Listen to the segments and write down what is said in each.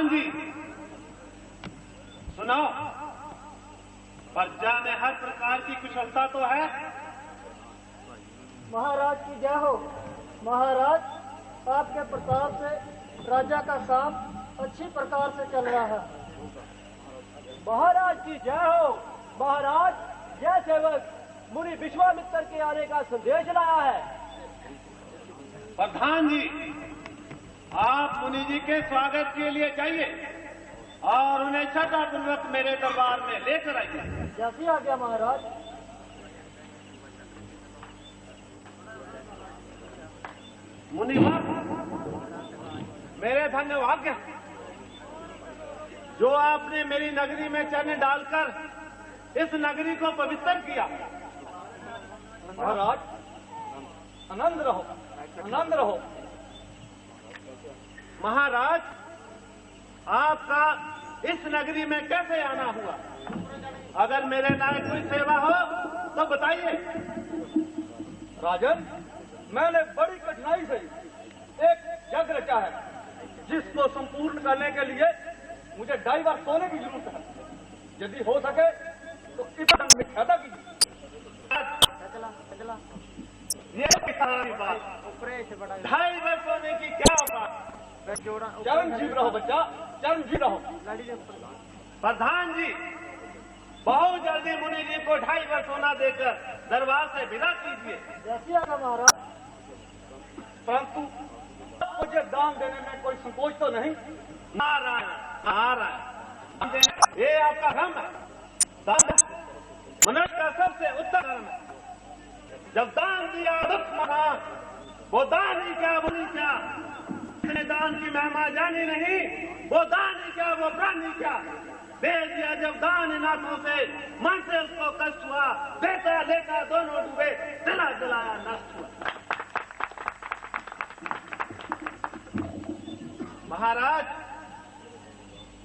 प्रधान जी सुनो, प्रजा में हर प्रकार की कुशलता तो है। महाराज की जय हो। महाराज, आपके प्रताप से राजा का काम अच्छी प्रकार से चल रहा है। महाराज की जय हो। महाराज, जय सेवक मुनि विश्वामित्र के आने का संदेश लाया है। प्रधान जी, आप मुनि जी के स्वागत के लिए जाइए और उन्हें श्रद्धापूर्वक मेरे दरबार में लेकर आइए। जैसी आ गया महाराज। मुनिवर, मेरे धन्यवाद जो आपने मेरी नगरी में चरण डालकर इस नगरी को पवित्र किया। महाराज, आनंद रहो, आनंद रहो। महाराज, आपका इस नगरी में कैसे आना हुआ? अगर मेरे लायक कोई सेवा हो तो बताइए। राजन, मैंने बड़ी कठिनाई से एक यज्ञ रचा है, जिसको संपूर्ण करने के लिए मुझे 2.5 बार सोने की जरूरत है। यदि हो सके तो इतना मिथ्याता कीजिए। ये किसान बात, 2.5 वर्ष होने की क्या बात? चरणजीव रहो बच्चा, चरणजीव रहो। प्रधान जी, बहुत जल्दी मुनि जी को 2.5 वर्ष होना देकर दरबार से विदा कीजिए। जैसी आ गया महाराज। परंतु मुझे दान देने में कोई संकोच तो नहीं? नारायण नारायण, ये आपका धर्म है। दान मनुष्य का सबसे उत्तम धर्म है। जब दान दिया दुख मना, वो दान ही क्या मुनि क्या। जिसने दान की महिमा जानी नहीं, वो दान ही क्या वो प्राण ही क्या। दे दिया जब दान नाथों से, मन से उसको कष्ट हुआ। देता लेता दोनों डूबे, जला जलाया नष्ट हुआ। महाराज,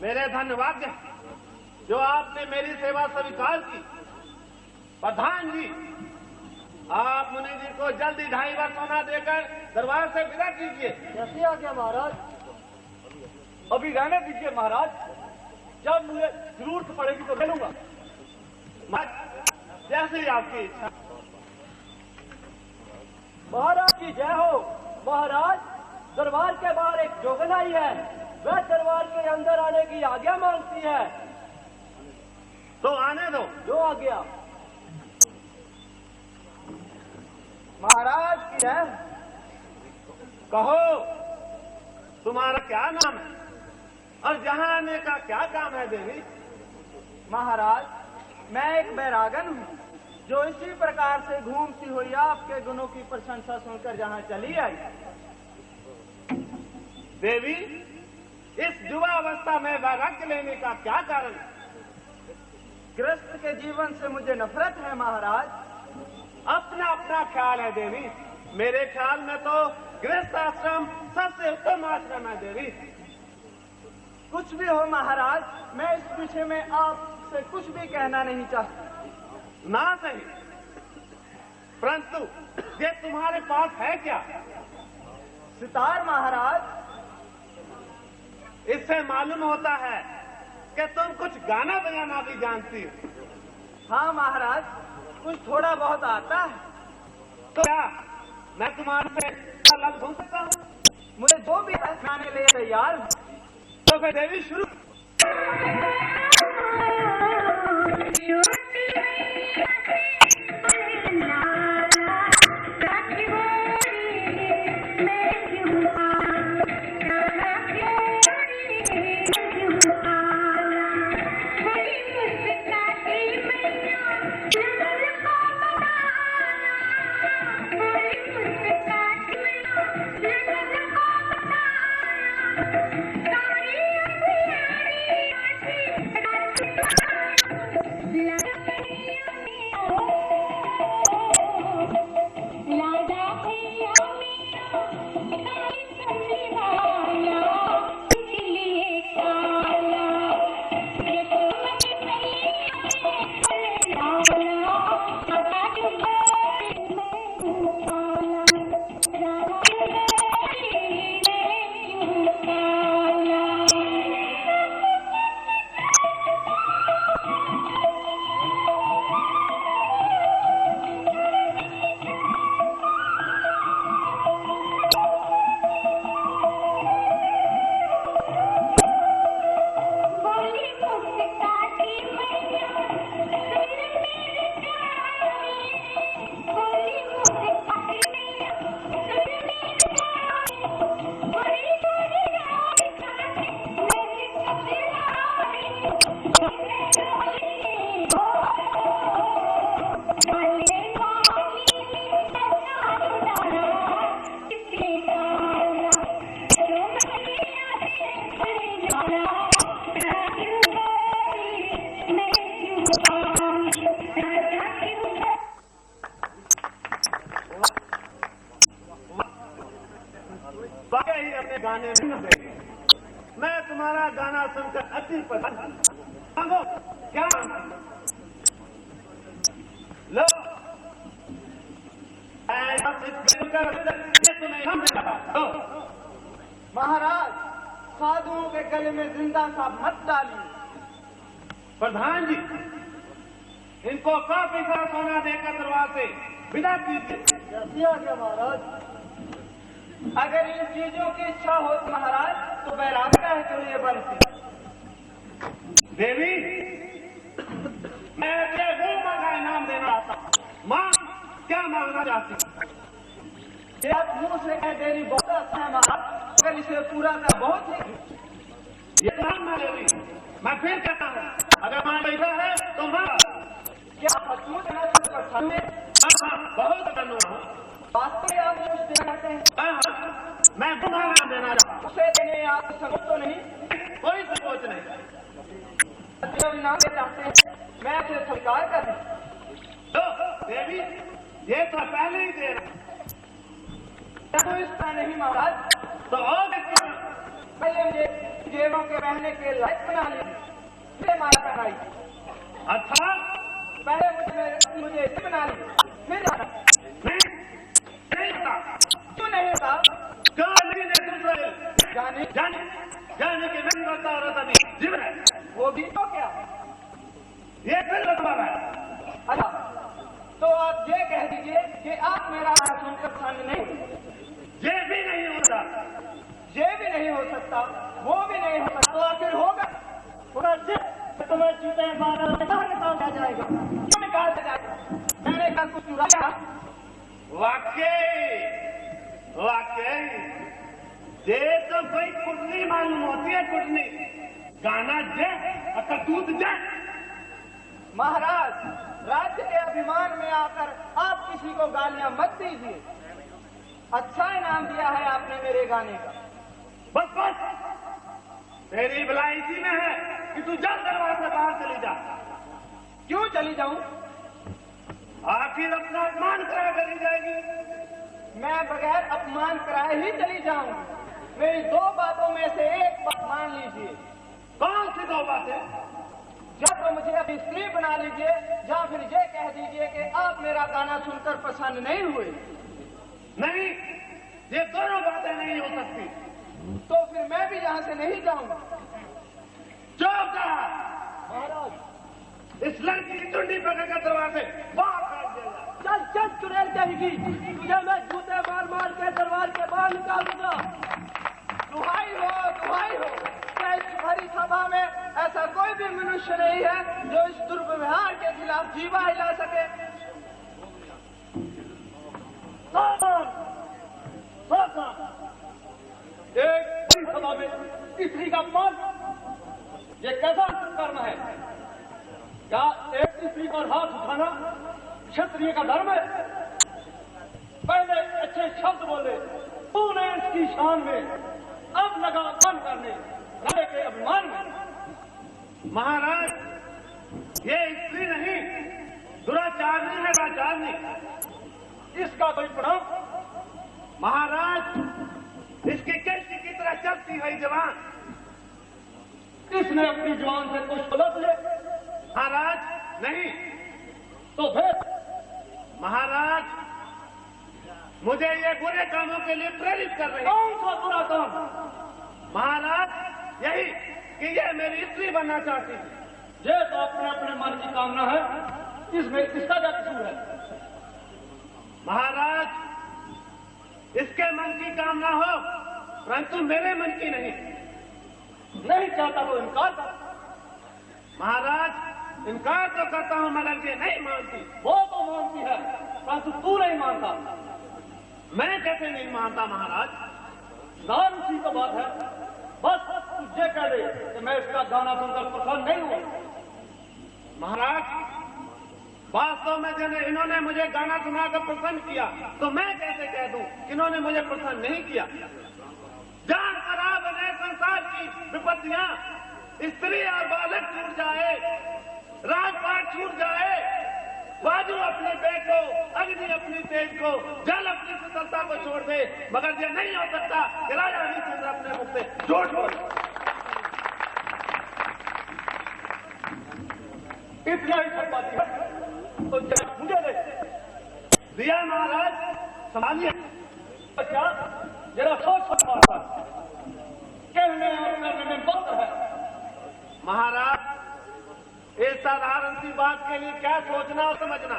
मेरे धन्यवाद जो आपने मेरी सेवा स्वीकार की। प्रधान जी, आप मुनि जी को जल्दी 2.5 वर्ष होना देकर दरबार से विदा कीजिए। जैसी आ गया महाराज। अभी रहने दीजिए महाराज, जब मुझे जरूरत पड़ेगी तो ले लूंगा। जैसे आपकी इच्छा। महाराज की जय हो। महाराज, दरबार के बाहर एक जोगन आई है, वह दरबार के अंदर आने की आज्ञा मांगती है। तो आने दो। जो आ गया। महाराज की जय। कहो, तुम्हारा क्या नाम है और जहां आने का क्या काम है देवी? महाराज, मैं एक बैरागन हूँ, जो इसी प्रकार से घूमती हुई आपके गुणों की प्रशंसा सुनकर जहाँ चली आई। देवी, इस युवावस्था में वैराग्य लेने का क्या कारण है? गृहस्थ के जीवन से मुझे नफरत है महाराज। अपना अपना ख्याल है देवी। मेरे ख्याल में तो गृहस्थ आश्रम सबसे उत्तम आश्रम है देवी। कुछ भी हो महाराज, मैं इस विषय में आपसे कुछ भी कहना नहीं चाहता। ना सही, परंतु ये तुम्हारे पास है क्या? सितार महाराज। इससे मालूम होता है कि तुम कुछ गाना बजाना भी जानती हो। हाँ महाराज, कुछ थोड़ा बहुत आता है। तो क्या मैं तुम्हारे से अलग हो सकता हूँ? मुझे जो भी है गाने लिए तैयार हूँ। तो फिर देवी शुरू। Love धरती पर मांगो क्या लो महाराज, साधुओं के गले में जिंदा सा मत डालिए। प्रधान जी, इनको काफी सारा सोना देकर दरबार से विदा कीजिए। दिया गया महाराज। अगर इन चीजों की इच्छा हो महाराज, तो बैराग का है तो ये बंसी। देवी, मैं ये वो का इनाम देना चाहता हूँ। मां क्या मांगना चाहती? ये आप मुंह से कह देनी बहुत अच्छा है महाराज, अगर इसे पूरा कर बहुत ही। ये नाम ना देवी, मैं फिर कहता हूँ, अगर मां बैठा है तो मां क्या सचमुच बहुत करना हूँ। वास्तव में आप कुछ देना चाहते हैं? मैं वो नाम देना चाहता हूँ। उसे देने आप संकोच तो नहीं? कोई संकोच नहीं। जो इनाम दे चाहते हैं मैं उसे स्वीकार कर दूं। तो देवी, ये तो पहले ही दे रहा तो इसका नहीं महाराज, तो और पहले मुझे जेबों के रहने के लायक बना लीजिए, मारा कराई। अच्छा, पहले मुझे इसे बना लीजिए, फिर नहीं होता। क्यों नहीं होता? नहीं दूसरा जाने जाने के नहीं करता औरत अभी जीव है, वो भी तो क्या? ये फिर बतवा है। अच्छा, तो आप ये कह दीजिए कि आप मेरा सुनकर पसंद नहीं, ये भी नहीं होता, ये भी नहीं हो सकता, वो भी नहीं हो सकता, तो आखिर होगा तुम्हें जूते मारा निकाल जाएगा। क्यों निकाल जाएगा? मैंने कहा कुछ चुराया? वाकई ये तो कोई कुटनी मालूम होती है। कुटनी गाना जय अकतूत जय। महाराज, राज्य के अभिमान में आकर आप किसी को गालियां मत दीजिए। अच्छा इनाम दिया है आपने मेरे गाने का। बस बस, तेरी भलाई इसी में है कि तू जल्द दरबार से बाहर चली जा। क्यों चली जाऊं? आखिर अपना अपमान करा करी जाएगी। मैं बगैर अपमान कराए ही चली जाऊंगी। मेरी दो बातों में से एक बात मान लीजिए। कौन सी दो बातें? या तो मुझे अपनी स्त्री बना लीजिए, या फिर ये कह दीजिए कि आप मेरा गाना सुनकर पसंद नहीं हुए। नहीं, ये दोनों बातें नहीं हो सकती। तो फिर मैं भी यहाँ से नहीं जाऊंगा। चुप जा महाराज, इस लड़की की चुंडी पकड़कर दरबार से बाहर फेंक देगा। चल चल चुड़ैल कहेगी, तुझे मैं जूते मार मार के दरबार के बाहर निकालूंगा। दुहाई हो, इस भरी सभा में ऐसा कोई भी मनुष्य नहीं है जो इस दुर्व्यवहार के खिलाफ जीवा हिला सके। एक बड़ी सभा में स्त्री का अपमान, ये कैसा कर्म है? क्या एक स्त्री पर हाथ उठाना क्षत्रिय का धर्म है? पहले अच्छे शब्द बोले तूने इसकी शान में, अब लगा अपमान करने राजा के अभिमान में। महाराज, ये स्त्री नहीं, दुराचारनी है, राचारनी। इसका कोई प्रणाम? महाराज, इसकी कैसी की तरह चलती है जवान। इसने अपनी जवान से कुछ बोला तुझे? महाराज नहीं। तो फिर? महाराज, मुझे ये बुरे कामों के लिए प्रेरित कर रही है। कौन सा बुरा काम? महाराज, यही कि ये मेरी स्त्री बनना चाहती थी। ये तो अपने अपने मन की कामना है, इसमें इसका क्या कसूर है? महाराज, इसके मन की कामना हो, परंतु मेरे मन की नहीं। नहीं चाहता तो इनकार कर। महाराज, इनकार तो करता हूं मगर ये नहीं मानती। वो तो मानती है, परंतु तू नहीं मानता। मैं कैसे नहीं मानता महाराज? नाम उसी तो बात है। बस तुझे कह दे कि मैं इसका गाना सुनकर पसंद नहीं हूं। महाराज, वास्तव में जब इन्होंने मुझे गाना सुनाकर पसंद किया, तो मैं कैसे कह दूं कि इन्होंने मुझे पसंद नहीं किया? जान खराब है संसार की विपत्तियां, स्त्री और बालक छूट जाए, राजपाट छूट जाए, बाजू अपने पेट को, अग्नि अपनी तेज को, जल अपनी सुंदरता को छोड़ दे, मगर यह नहीं हो सकता कि राजा हरिश्चंद्र अपने मुख से झूठ बोले। संभालिए। क्या जरा सोच कहने और करने में बहुत है। महाराज, इस साधारण सी बात के लिए क्या सोचना और समझना?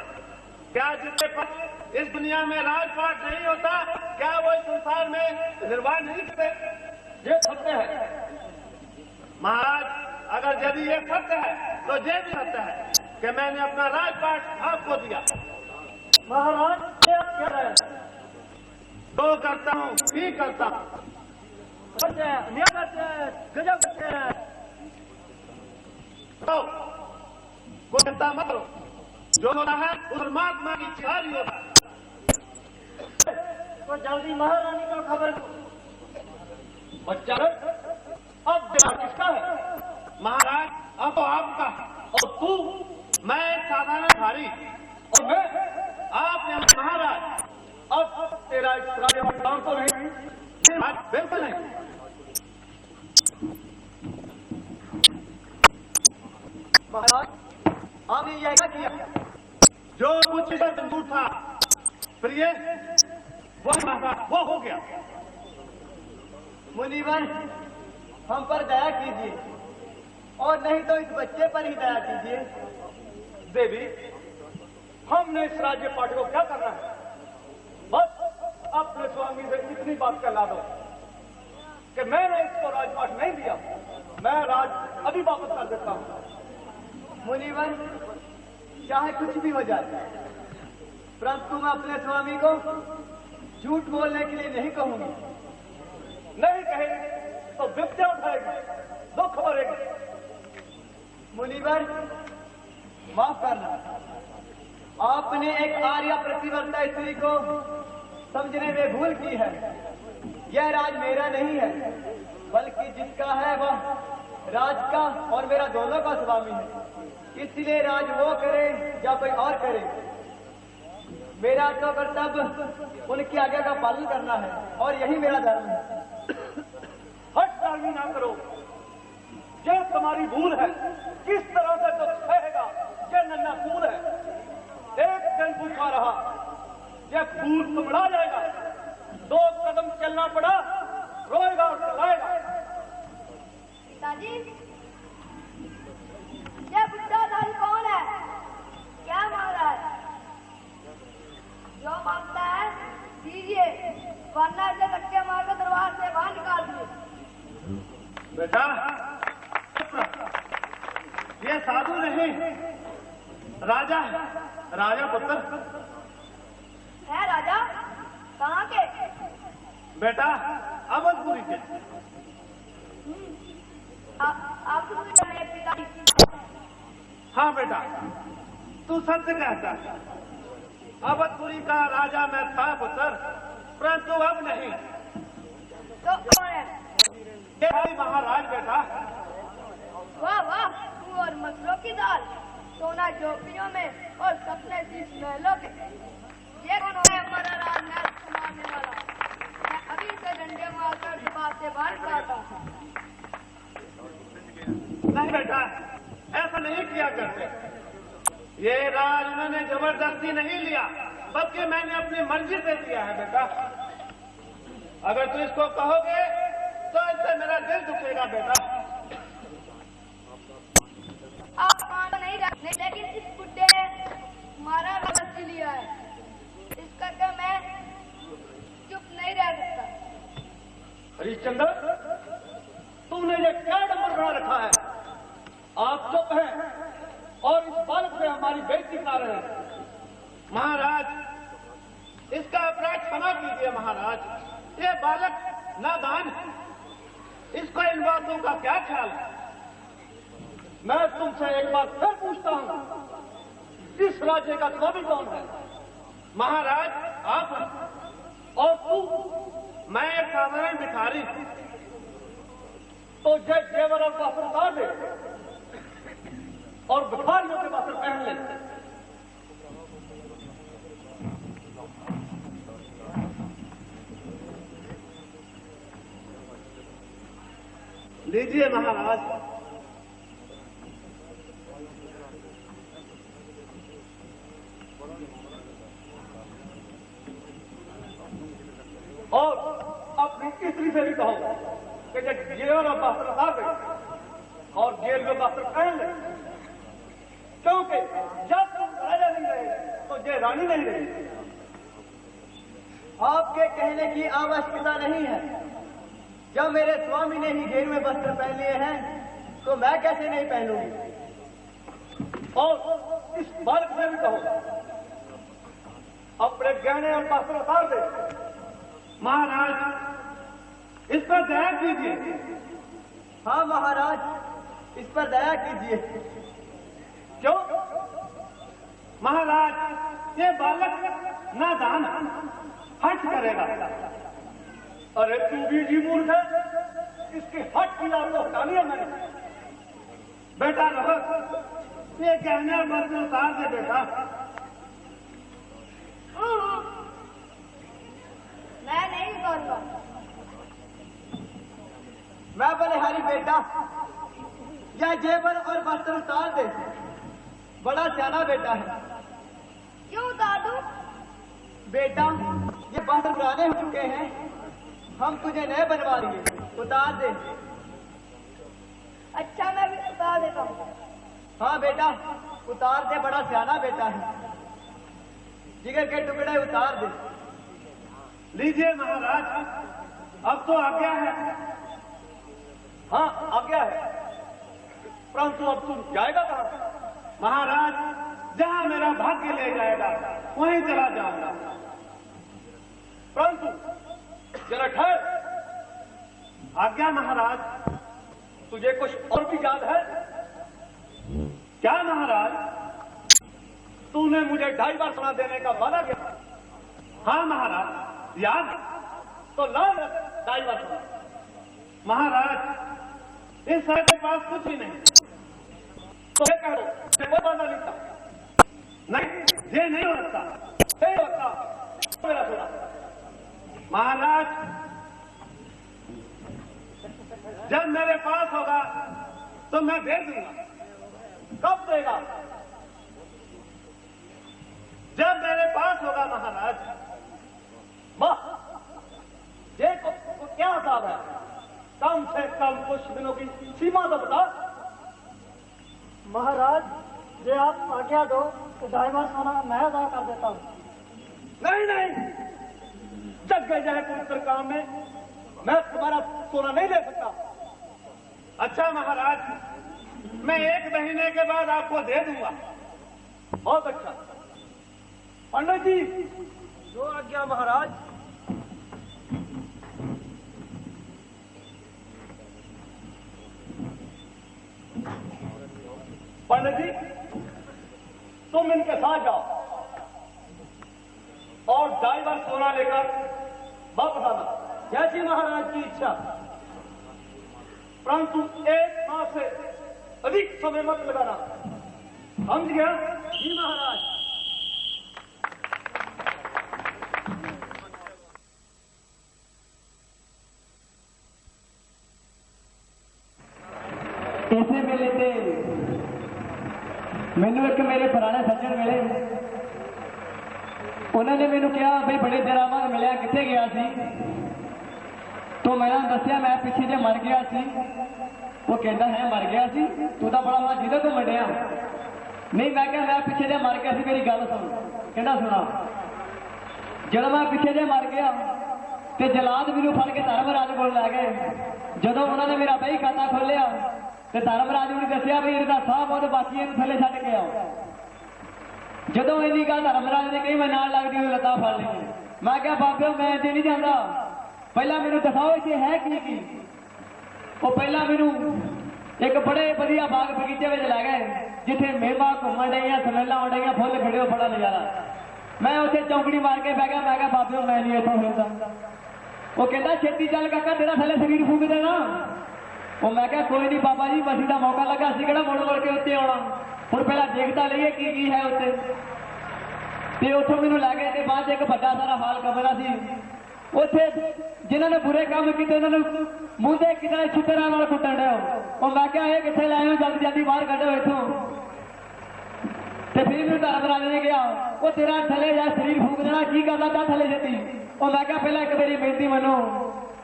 क्या जिसके पास इस दुनिया में राजपाट नहीं होता, क्या वो इस संसार में निर्वाह नहीं करते? ये सत्य है महाराज, अगर यदि ये सत्य है तो ये भी सत्य है कि मैंने अपना राजपाट आपको दिया। महाराज ये आप कह रहे हैं? तो करता हूँ, ठीक करता हूँ। गजब करते हैं। तो कोई चिंता मत करो, जो होता है उस परमात्मा की इच्छा ही होता है। तो जल्दी महारानी को खबर दो। बच्चा अब जरा किसका है? महाराज, अब तो आपका। और तू? मैं एक साधारण भारी और मैं? आप यहाँ महाराज। अब तेरा इस राज्य में काम तो नहीं? बिल्कुल नहीं। महाराज, आपने यह क्या किया? जो कुछ इधर मंजूर था प्रिय, वो हो गया। मुनिवर, हम पर दया कीजिए, और नहीं तो इस बच्चे पर ही दया कीजिए। देवी, हमने इस राज्य पाठ को क्या करना है? बस अपने स्वामी से इतनी बात कहला दो कि मैंने इसको राजपाट नहीं दिया, मैं राज अभी वापस कर देता हूँ। मुनिवर, चाहे कुछ भी हो जाए, परंतु मैं अपने स्वामी को झूठ बोलने के लिए नहीं कहूंगी। नहीं कहेगी तो विपत्तियां उठाएगी, दुख भरेगी। मुनिवर, माफ करना, आपने एक आर्य प्रतिवर्ता स्त्री को समझने में भूल की है। यह राज मेरा नहीं है, बल्कि जिसका है वह राज का और मेरा दोनों का स्वामी है। इसलिए राज वो करे या कोई और करे, मेरा तो कर्तव्य उनकी आज्ञा का पालन करना है, और यही मेरा धर्म है। हट डालनी ना करो, यह तुम्हारी भूल है। किस तरह से तो सहेगा? यह नन्हा फूल है, एक दिन भूखा रहा, यह फूल तुमड़ा जाएगा। 2 कदम चलना पड़ा, रोएगा और चलाएगा। पिताजी, ये बुड्ढाधारी कौन है? क्या मांग रहा है? जो मांगता है दीजिए, वरना इसे धक्के मारकर दरबार से बाहर निकाल दिए। बेटा, ये साधु नहीं, राजा है, राजा पुत्र है। राजा कहाँ के? बेटा, अवधपुरी के। आप पिताजी? हाँ बेटा, तू सत्य कहता है। अवधपुरी का राजा मैं था पुत्र, परंतु अब नहीं। तो कौन है? ये भाई महाराज बेटा। वाह वाह, तू और मसलों की दाल, सोना झोपड़ियों में और सपने शीश महलों के। ये कौन है हमारा राजमहल संभालने वाला? मैं अभी से डंडे मारकर बात से बाहर निकालता हूँ। नहीं बेटा, ऐसा नहीं किया करते। ये राज उन्होंने जबरदस्ती नहीं लिया, बल्कि मैंने अपनी मर्जी से दिया है बेटा। अगर तू इसको कहोगे तो इससे मेरा दिल दुखेगा बेटा। आप मान नहीं रखने, लेकिन इस बुड्ढे ने हमारा रस्सी लिया है, इस करके मैं चुप नहीं रह सकता। हरिश्चंद्र, तुमने ये क्या डंबर बना रखा है? आप चुप हैं और इस बालक से हमारी बेइज्जती करा रहे हैं। महाराज, इसका अपराध क्षमा कीजिए महाराज। ये बालक नादान है, इसको इन बातों का क्या ख्याल है? मैं तुमसे एक बार फिर पूछता हूँ, इस राज्य का स्वामी कौन है? महाराज, आप। और तू? मैं एक साधारण भिखारी। तो जय जेवर और बासर उतार दे और भिखारियों के बासर पहन ले। लीजिए महाराज। स्त्री से भी कहो कि जब जेल में वस्त्र उतार दे और जेल में वस्त्र पहन ले, क्योंकि जब तुम राजा नहीं रहे तो ये रानी नहीं रही। आपके कहने की आवश्यकता नहीं है। जब मेरे स्वामी ने ही घेर में वस्त्र पहन लिए हैं तो मैं कैसे नहीं पहनूंगी। और इस बालक से भी कहो अपने गहने और वस्त्र उतार दे। महाराज इस पर दया कीजिए। हाँ महाराज, इस पर दया कीजिए। क्यों? महाराज ये बालक नादान हट करेगा। अरे तू भी जी मूर्ख है, इसके हट की आपको हटानी है मैंने। बेटा रहो, ये गहने और वस्त्र उतार दे बेटा। मैं नहीं करूंगा। मैं बलिहारी बेटा, यह जेवर और वस्त्र उतार दे। बड़ा सियाना बेटा है। क्यों उतार दूं? बेटा ये वस्त्र पुराने हो चुके हैं, हम तुझे नए बनवा दिए, उतार दे। अच्छा मैं भी उतार देता हूँ। हाँ बेटा उतार दे, बड़ा सियाना बेटा है। जिगर के टुकड़े उतार दे। लीजिए महाराज, अब तो आज्ञा है। हाँ आज्ञा है, परंतु अब तू जाएगा कहां? महाराज जहां मेरा भाग्य ले जाएगा वहीं चला जाऊंगा। परंतु जरा ठहर, आज्ञा महाराज। तुझे कुछ और भी याद है? क्या महाराज? तूने मुझे 2.5 बार सुना देने का वादा किया। हाँ महाराज याद है। तो ला 2.5 बार सुना। महाराज इस सर के पास कुछ ही नहीं। तो ये कह दो कि कोई वादा नहीं था। नहीं ये नहीं होता। नहीं होता, मेरा सुना। महाराज जब मेरे पास होगा तो मैं दे दूंगा। कब देगा? जब मेरे पास होगा महाराज। वाह, ये को क्या हिसाब है? कम से कम कुछ दिनों की सीमा तो बता। महाराज ये आप आज्ञा दो तो 2.5 बार सोना मैं अदा कर देता हूँ। नहीं नहीं, जग गए जाए पवित्र काम में मैं तुम्हारा सोना नहीं ले सकता। अच्छा महाराज, मैं 1 महीने के बाद आपको दे दूंगा। बहुत अच्छा। पंडित जी, जो आज्ञा महाराज। पंडित जी तुम इनके साथ जाओ और 2.5 बार सोना लेकर वापस आना। जैसी महाराज की इच्छा। परंतु 1 माह से अधिक समय मत लगाना, समझ गया? जी महाराज। इसे मेले ते मैनू एक मेरे पुराने सज्जन मिले। उन्होंने मैनू कहा भाई बड़े दिनों बाद मिलिया, कितने गया सी? तो मैं दसिया मैं पीछे जे मर गया सी। वो कहता है मर गया सी, तू तो बड़ा बड़ा जिधर तो मटिया। नहीं मैं क्या, मैं पीछे जे मर गया सी, मेरी गल सुन। कहना सुना, जब मैं पीछे जे मर गया तो जलाद मैनू फड़ के धर्मराज को लै गए। जदों उन्होंने मेरा बही खाता खोलिया तो धर्मराज ने दसिया भी इहदा साह बहुत बाकी है, थले छड्ड के आओ। जदों इन्नी गल धर्मराज ने कही मैं नाल लगदी हुई लत्तां फड़ ली। मैं क्या बाबे मैं इत्थे नहीं जांदा, पहला मैनू दिखाओ इत्थे है की। वो पहला मैनू एक बड़े वधिया बाग बगीचे में लै गए जिथे मेवा घूमन डईयां, समेला आउण डईयां, फुੱਲ खड़े, बड़ा नज़ारा। मैं उत्थे चौंकड़ी मार के बह गया। मैं क्या बाबे मैं नहीं इत्थों हिलदा। वो कहता छेती चल काका, तेरा थले शरीर फूक देना। वो मैं क्या कोई नहीं बाबा जी, मसीह का मौका लगा सी किहड़ा मुड़ मुड़ के उत्ते आउणा। हुण पहला देखता लईए की है उत्ते। ते उत्थों मैनू लै गए ते बाद एक बड़ा सारा हाल कमरा सी। उत्थे जिन्होंने बुरे काम किए उन्होंने मूँह दे कितने छितरा नाल कुੱਟਣ ਡਿਆ। ਉਹ मैं क्या ये कित्थे लै आए, जल्दी जल्दी बाहर कढो इत्थों। ते फिर भी धर्मराज ने कहा वो तेरा थले या शरीर फूक देना, की गल आ, जा थले छेती। और मैं क्या पहला एक मेरी बेनती मनो,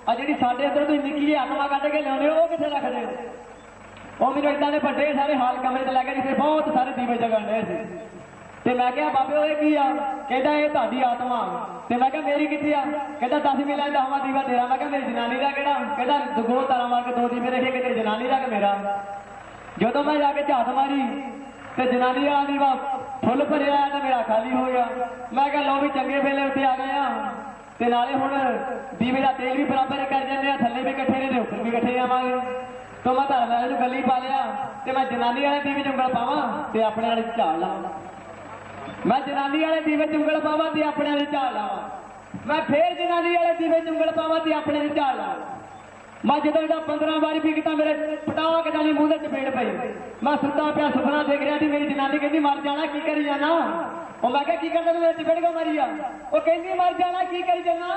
आ जी साढ़े अंदर तुम निकी जी आत्मा कट के लिया वो कितने रखते वो मैंने इदा के बड़े सारे हाल कमरे च लैके जिसे बहुत सारे दीवे जगन रहे थे ते मैं क्या बाबे वो की आ कहता ये ताड़ी आत्मा ते मैं क्या मेरी कितनी आ कहता 10 मिला हवा दीवा तेरा मैं क्या मेरी जनानी का केड़ा कहता दो तारा मार के 2 दीवे रखे कि तेरी जनानी का कि मेरा जो तो मैं जाके झात मारी ते जनानी वाला दीवा फुल भरिया तो मेरा खाली हो गया मैं क्या लो भी चंगे वेले उत्ते आ गए ते नाले हुण दीवे का तेल भी बराबर कर जाने थले भी कट्ठे ने उपर भी कट्ठे आवांगे तो मैं धर्म वाले गली पा लिया ते मैं जनानी वाले दीवे च उंगल पावां ते अपने वाले झाड़ लावां मैं जनानी वाले दीवे च उंगल पावां ते अपने वाले झाड़ लावां मैं फिर जनानी वाले दीवे च उंगल पावां ते अपने वाले झाड़ लावां मैं जो 15 बारी भी किया मेरे पटाक जानी मूँह चपेट पई मैं सुता पिया सुपना देख रहा थी मेरी जनानी कहती मर जाना की करी जाना और मैं की करता तू मेरे चपेट क्यों मारी आ वो कहती मर जाना की करी जाना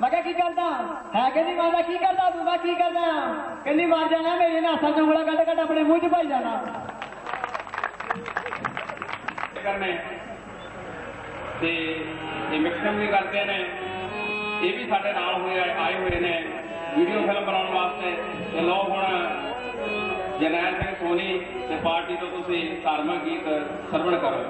मैं की करता है कहती मैं की करता तू मैं की करदा कहती मर जाना मेरे नासा चुंगला कट कट अपने मूँह च पाई जाना करने ते मिक्सिंग भी करते हैं ये भी साडे नाल आए हुए ने वीडियो फिल्म बनाने वास्ते ते लो हुण जरनैल सिंह सोनी ते पार्टी तो तुसीं धार्मिक गीत सरवण करो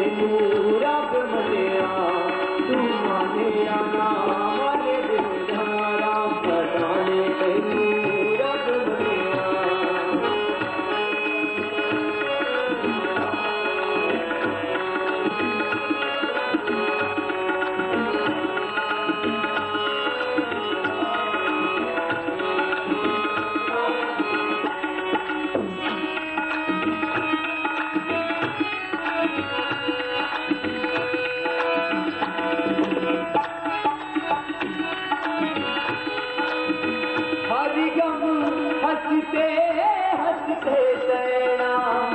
Thank you. हंसते हंसते सैना